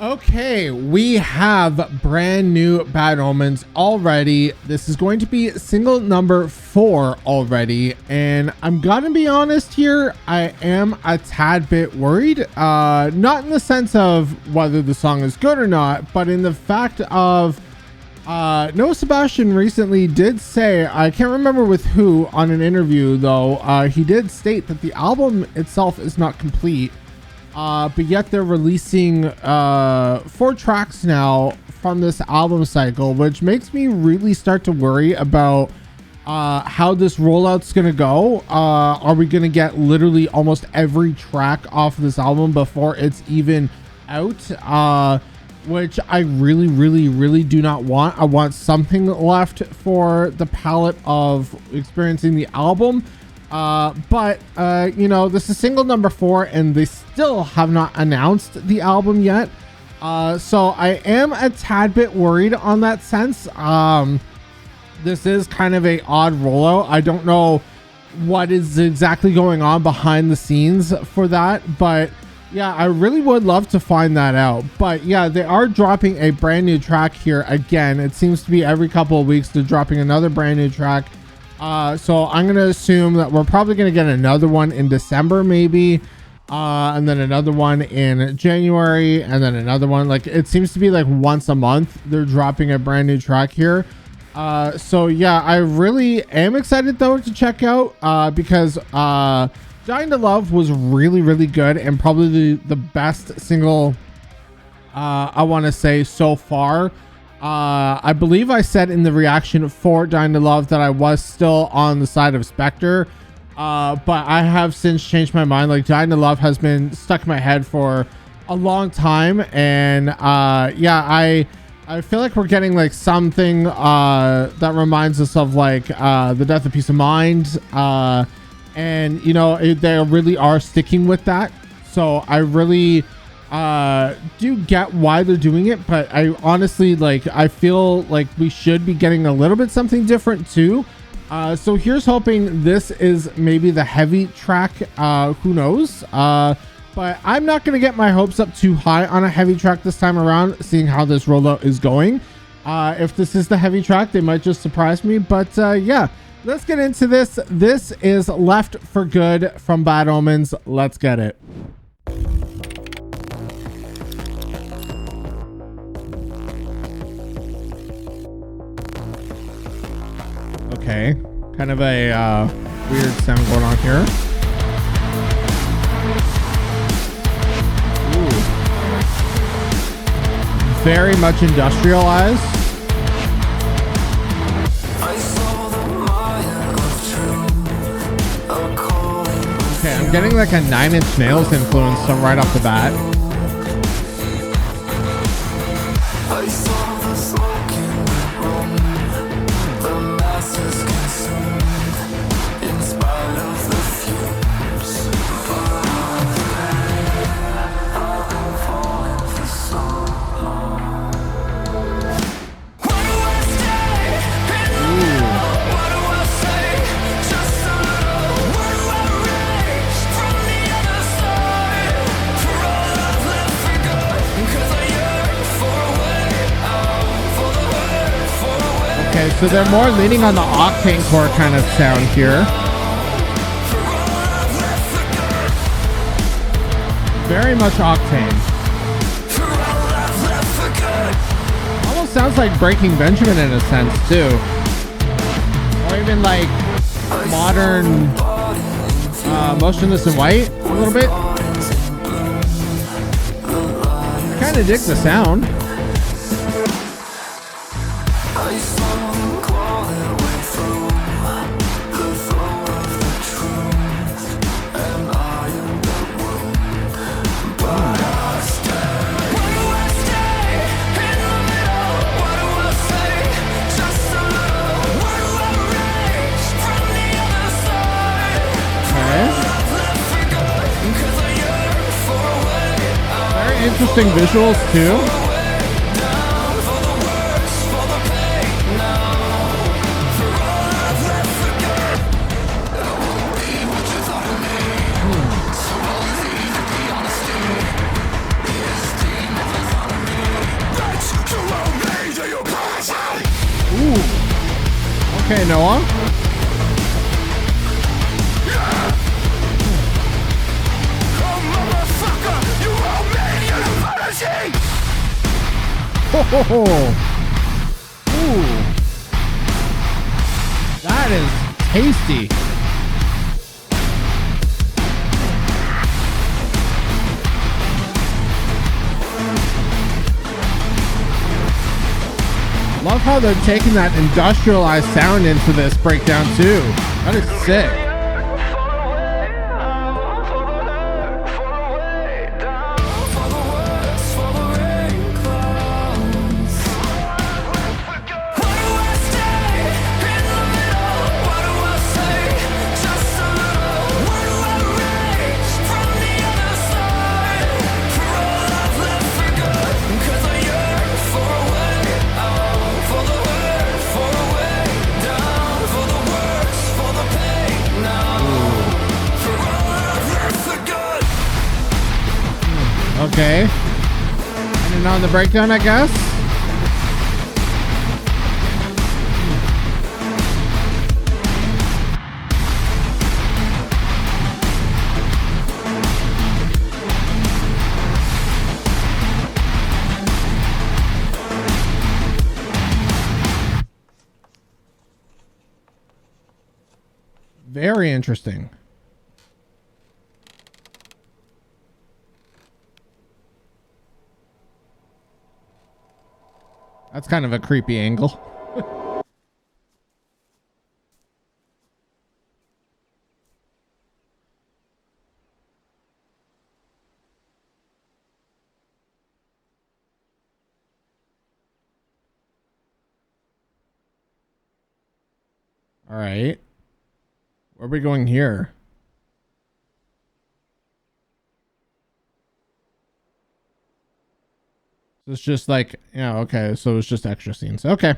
Okay, we have brand new Bad Omens already. This is going to be single number 4 already, and I'm gonna be honest here, I am a tad bit worried, not in the sense of whether the song is good or not, but in the fact of Noah Sebastian recently did say, I can't remember with who on an interview though, he did state that the album itself is not complete. But yet they're releasing 4 tracks now from this album cycle, which makes me really start to worry about how this rollout's gonna go. Are we gonna get literally almost every track off of this album before it's even out? Which I really do not want. I want something left for the palette of experiencing the album. But you know, this is single number 4 and they still have not announced the album yet. So I am a tad bit worried on that sense. This is kind of a odd rollout. I don't know what is exactly going on behind the scenes for that, but yeah, I really would love to find that out. But yeah, they are dropping a brand new track here again. It seems to be every couple of weeks they're dropping another brand new track. So I'm going to assume that we're probably going to get another one in December, maybe, and then another one in January, and then another one. Like, it seems to be like once a month they're dropping a brand new track here. So yeah, I really am excited though to check out, because, Dying to Love was really good and probably the best single, I want to say so far. I believe I said in the reaction for Dying to Love that I was still on the side of Spectre, but I have since changed my mind. Like, Dying to Love has been stuck in my head for a long time, and yeah, I feel like we're getting like something that reminds us of like the Death of Peace of Mind, and you know, they really are sticking with that. So I really do get why they're doing it, but I honestly, like, I feel like we should be getting a little bit something different too. So here's hoping this is maybe the heavy track. Who knows? But I'm not going to get my hopes up too high on a heavy track this time around, seeing how this rollout is going. If this is the heavy track, they might just surprise me. But yeah, let's get into this. This is Left for Good from Bad Omens. Let's get it. Okay, kind of a weird sound going on here. Ooh. Very much industrialized. Okay, I'm getting like a 9 Inch Nails influence right off the bat. Okay, so they're more leaning on the octane core kind of sound here. Very much octane. Almost sounds like Breaking Benjamin in a sense too. Or even like modern Motionless in White a little bit. I kind of dig the sound. Interesting visuals too. Okay, Noah. Oh, ooh, that is tasty. Love how they're taking that industrialized sound into this breakdown too. That is sick. Okay. And on the breakdown, I guess. Very interesting. That's kind of a creepy angle. All right. Where are we going here? So it's just like, yeah, okay. So it's just extra scenes. Okay.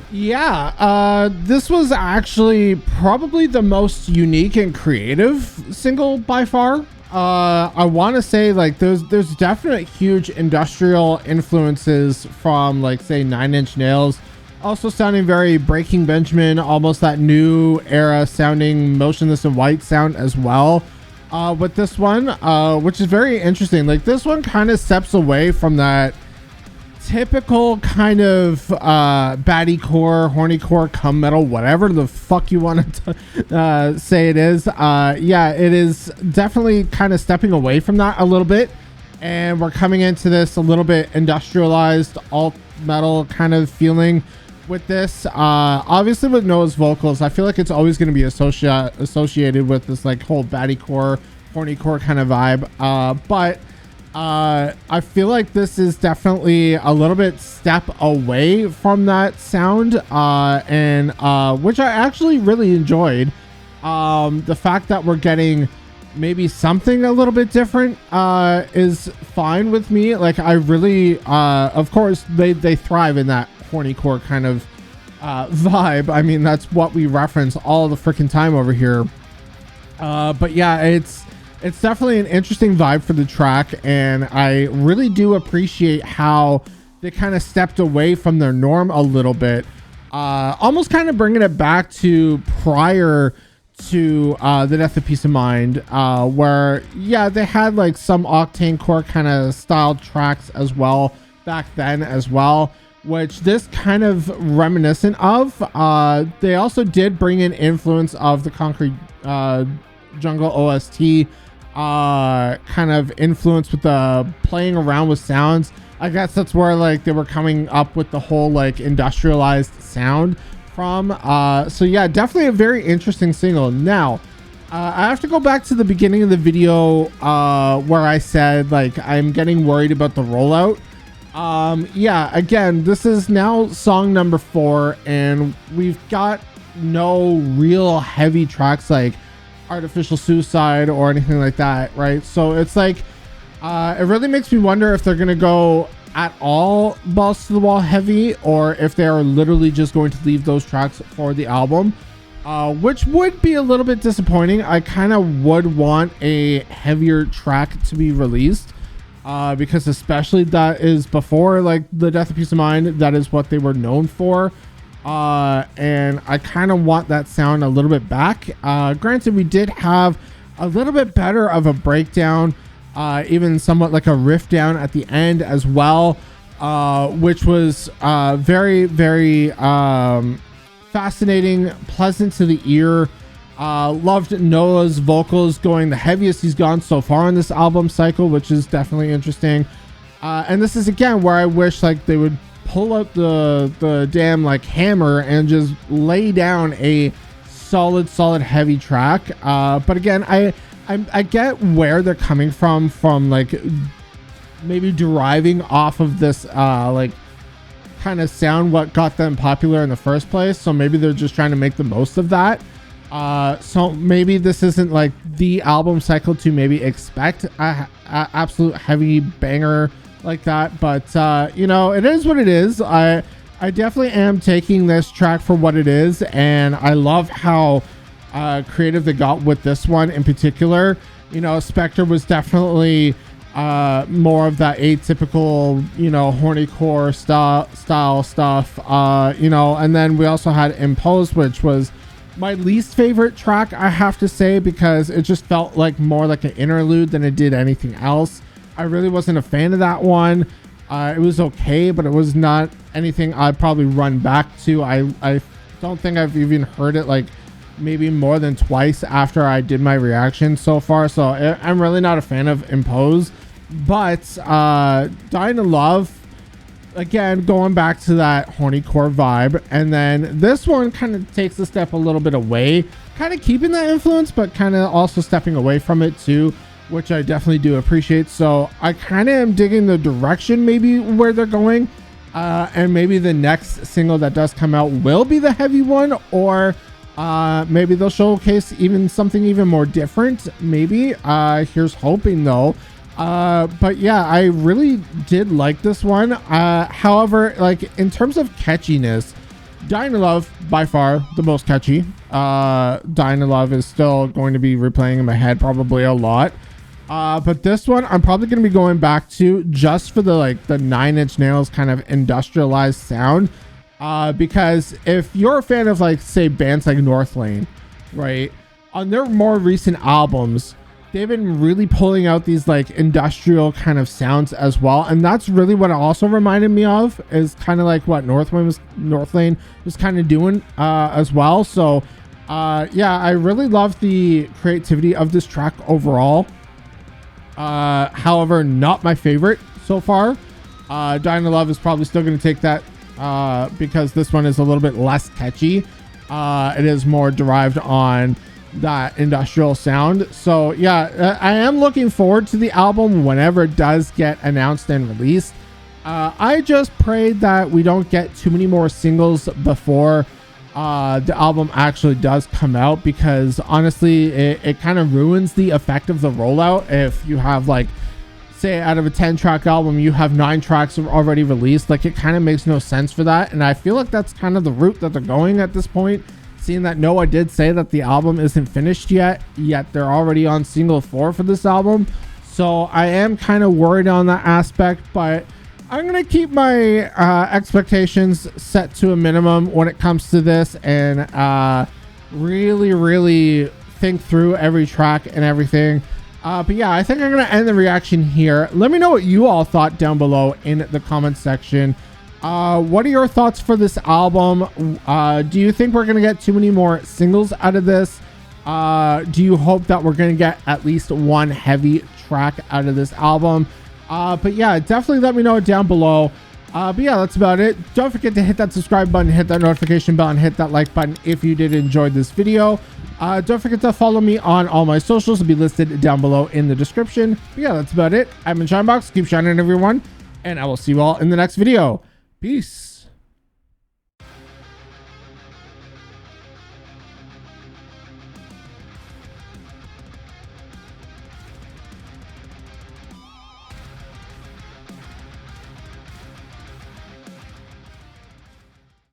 Yeah, this was actually probably the most unique and creative single by far. I want to say like there's definite huge industrial influences from like say 9 Inch Nails, also sounding very Breaking Benjamin, almost that new era sounding Motionless in White sound as well. With this one, which is very interesting. Like this one kind of steps away from that typical kind of baddie core, horny core, cum metal, whatever the fuck you want to say it is. Yeah, it is definitely kind of stepping away from that a little bit, and we're coming into this a little bit industrialized alt metal kind of feeling with this. Obviously with Noah's vocals, I feel like it's always going to be associated with this like whole baddie core, horny core kind of vibe, but I feel like this is definitely a little bit step away from that sound, and which I actually really enjoyed. The fact that we're getting maybe something a little bit different is fine with me. Like I really, of course, they thrive in that horny core kind of vibe. I mean, that's what we reference all the freaking time over here. But yeah, it's definitely an interesting vibe for the track, and I really do appreciate how they kind of stepped away from their norm a little bit, almost kind of bringing it back to prior to the Death of Peace of Mind, where yeah, they had like some octane core kind of style tracks as well back then as well, which this kind of reminiscent of. They also did bring in influence of the Concrete Jungle OST, kind of influence with the playing around with sounds. I guess that's where like they were coming up with the whole like industrialized sound from. So yeah, definitely a very interesting single. Now I have to go back to the beginning of the video where I said like I'm getting worried about the rollout. Yeah, again, this is now song number 4, and we've got no real heavy tracks like Artificial Suicide or anything like that, right? So it's like it really makes me wonder if they're gonna go at all balls to the wall heavy, or if they are literally just going to leave those tracks for the album, which would be a little bit disappointing. I kind of would want a heavier track to be released, because especially that is before like the Death of Peace of Mind, that is what they were known for. and I kind of want that sound a little bit back. Granted, we did have a little bit better of a breakdown, even somewhat like a riff down at the end as well, which was very, very fascinating, pleasant to the ear. Loved Noah's vocals going the heaviest he's gone so far in this album cycle, which is definitely interesting. And this is again where I wish like they would pull out the damn like hammer and just lay down a solid heavy track. But again, I get where they're coming from like maybe deriving off of this like kind of sound what got them popular in the first place. So maybe they're just trying to make the most of that. So maybe this isn't like the album cycle to maybe expect a absolute heavy banger like that, but you know, it is what it is. I definitely am taking this track for what it is, and I love how creative they got with this one in particular. You know, Spectre was definitely more of that atypical, you know, hornycore style stuff, you know, and then we also had Impose, which was my least favorite track, I have to say, because it just felt like more like an interlude than it did anything else. I really wasn't a fan of that one. It was okay, but it was not anything I'd probably run back to. I don't think I've even heard it like maybe more than twice after I did my reaction so far. So I'm really not a fan of Impose. But Dying to Love, again, going back to that hornycore vibe. And then this one kind of takes a step a little bit away, kind of keeping that influence, but kind of also stepping away from it too, which I definitely do appreciate. So I kind of am digging the direction maybe where they're going, and maybe the next single that does come out will be the heavy one, or maybe they'll showcase even something even more different. Maybe here's hoping though. But yeah, I really did like this one. However, like in terms of catchiness, Dying to Love by far the most catchy. Dying to Love is still going to be replaying in my head probably a lot. But this one I'm probably going to be going back to just for the Nine Inch Nails kind of industrialized sound. Because if you're a fan of like say bands like Northlane, right, on their more recent albums, they've been really pulling out these like industrial kind of sounds as well, and that's really what it also reminded me of, is kind of like what Northlane was kind of doing as well. So yeah, I really love the creativity of this track overall. However, not my favorite so far. Dying to Love is probably still going to take that because this one is a little bit less catchy. It is more derived on that industrial sound. So yeah, I am looking forward to the album whenever it does get announced and released. I just pray that we don't get too many more singles before the album actually does come out, because honestly it kind of ruins the effect of the rollout. If you have like, say out of a 10 track album you have 9 tracks already released, like it kind of makes no sense for that. And I feel like that's kind of the route that they're going at this point, seeing that Noah did say that the album isn't finished yet they're already on single 4 for this album. So I am kind of worried on that aspect, but I'm going to keep my expectations set to a minimum when it comes to this, and really think through every track and everything. But yeah, I think I'm going to end the reaction here. Let me know what you all thought down below in the comment section. What are your thoughts for this album? Do you think we're going to get too many more singles out of this? Do you hope that we're going to get at least one heavy track out of this album? But yeah, definitely let me know down below. But yeah, that's about it. Don't forget to hit that subscribe button, hit that notification bell, and hit that like button if you did enjoy this video. Don't forget to follow me on all my socials. Will be listed down below in the description. But yeah, that's about it. I've been Shinebox. Keep shining, everyone, and I will see you all in the next video. Peace.